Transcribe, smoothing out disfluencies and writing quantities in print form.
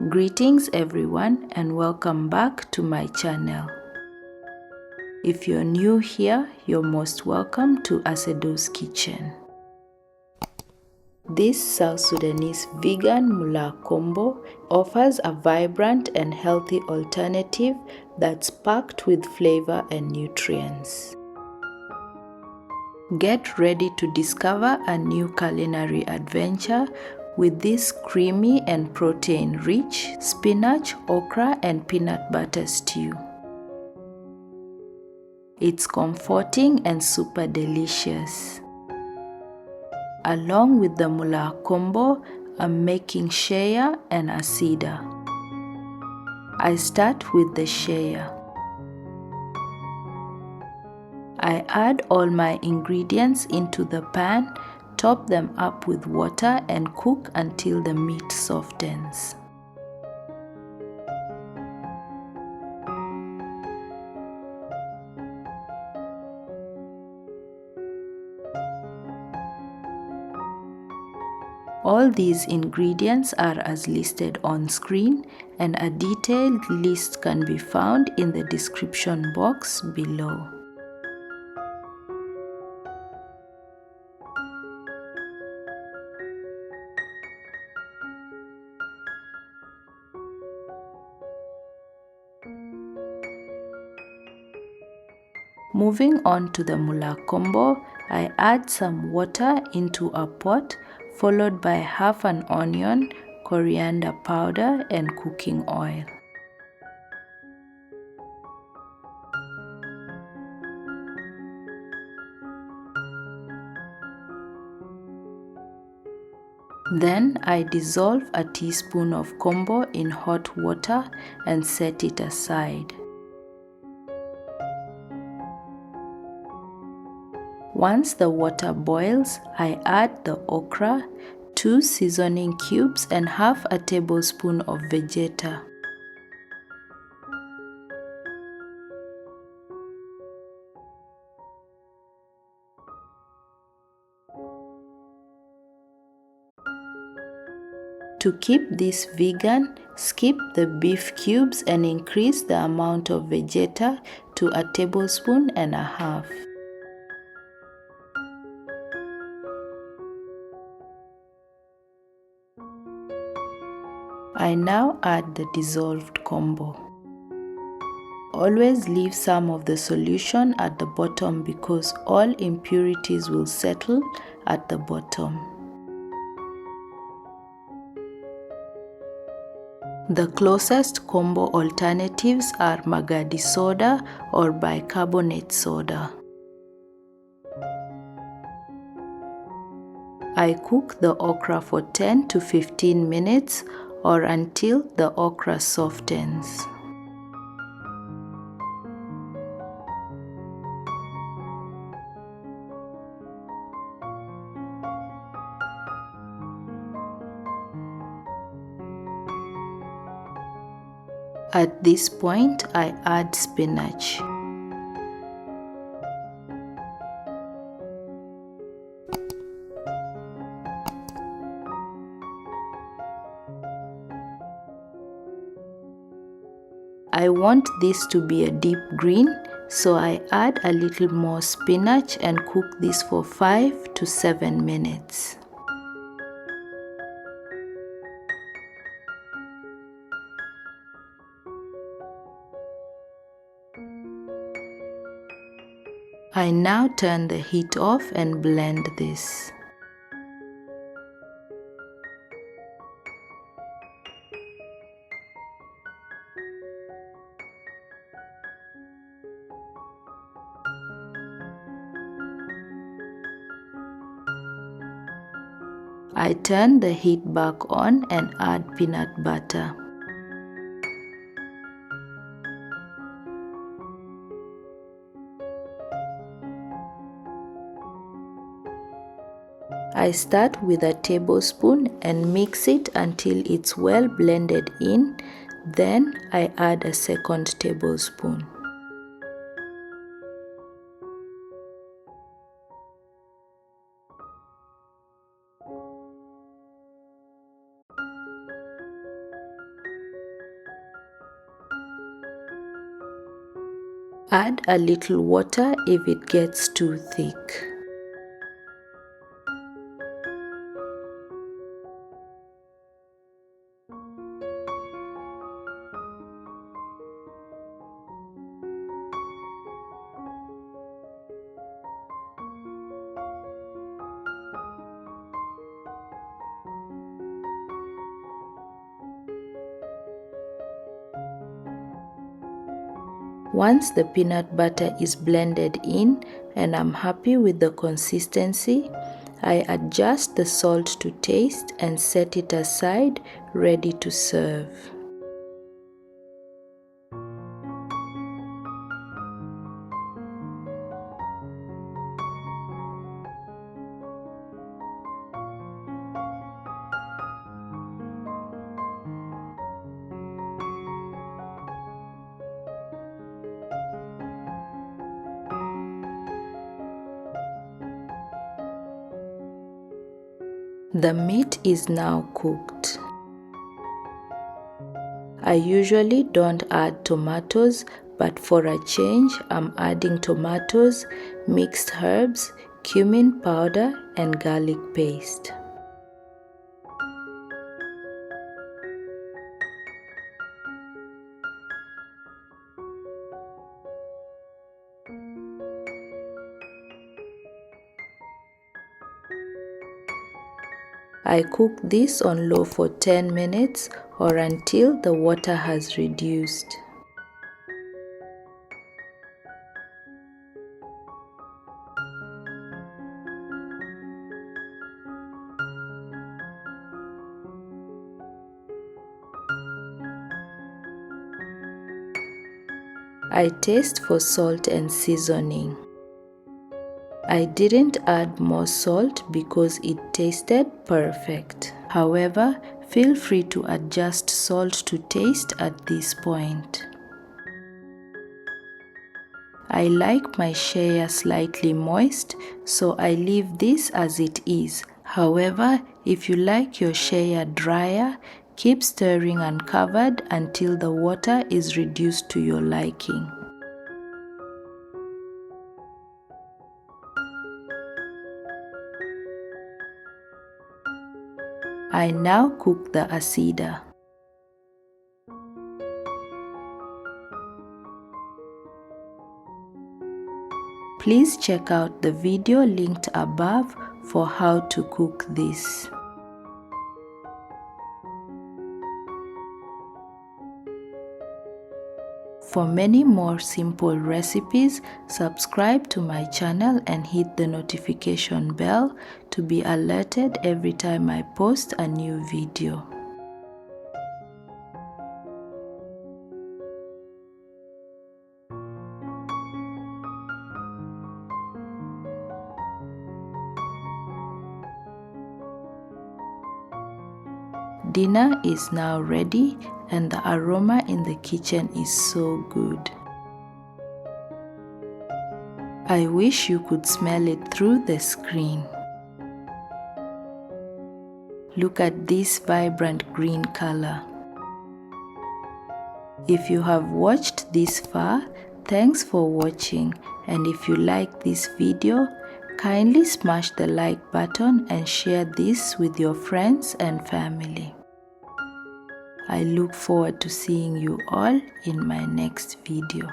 Greetings everyone and welcome back to my channel. If you're new here, you're most welcome to Asida's kitchen. This South Sudanese vegan Mullah Kombo offers a vibrant and healthy alternative that's packed with flavor and nutrients. Get ready to discover a new culinary adventure with this creamy and protein-rich spinach, okra, and peanut butter stew. It's comforting and super delicious. Along with the Mullah Kombo, I'm making Sheiyah and Asida. I start with the Sheiyah. I add all my ingredients into the pan, top them up with water and cook until the meat softens. All these ingredients are as listed on screen, and a detailed list can be found in the description box below. Moving on to the Mullah Kombo, I add some water into a pot, followed by half an onion, coriander powder, and cooking oil. Then I dissolve a teaspoon of kombo in hot water and set it aside. Once the water boils, I add the okra, 2 seasoning cubes, and half a tablespoon of vegeta. To keep this vegan, skip the beef cubes and increase the amount of vegeta to a tablespoon and a half. I now add the dissolved kombo. Always leave some of the solution at the bottom because all impurities will settle at the bottom. The closest kombo alternatives are magadi soda or bicarbonate soda. I cook the okra for 10 to 15 minutes or until the okra softens. At this point, I add spinach. I want this to be a deep green, so I add a little more spinach and cook this for 5 to 7 minutes. I now turn the heat off and blend this. I turn the heat back on and add peanut butter. I start with a tablespoon and mix it until it's well blended in. Then I add a second tablespoon. Add a little water if it gets too thick. Once the peanut butter is blended in and I'm happy with the consistency, I adjust the salt to taste and set it aside, ready to serve. The meat is now cooked. I usually don't add tomatoes, but for a change, I'm adding tomatoes, mixed herbs, cumin powder, and garlic paste. I cook this on low for 10 minutes or until the water has reduced. I taste for salt and seasoning. I didn't add more salt because it tasted perfect. However, feel free to adjust salt to taste at this point. I like my Sheiyah slightly moist, so I leave this as it is. However, if you like your Sheiyah drier, keep stirring uncovered until the water is reduced to your liking. I now cook the Asida. Please check out the video linked above for how to cook this. For many more simple recipes, subscribe to my channel and hit the notification bell to be alerted every time I post a new video. Dinner is now ready and the aroma in the kitchen is so good. I wish you could smell it through the screen. Look at this vibrant green color. If you have watched this far, thanks for watching, and if you like this video, kindly smash the like button and share this with your friends and family. I look forward to seeing you all in my next video.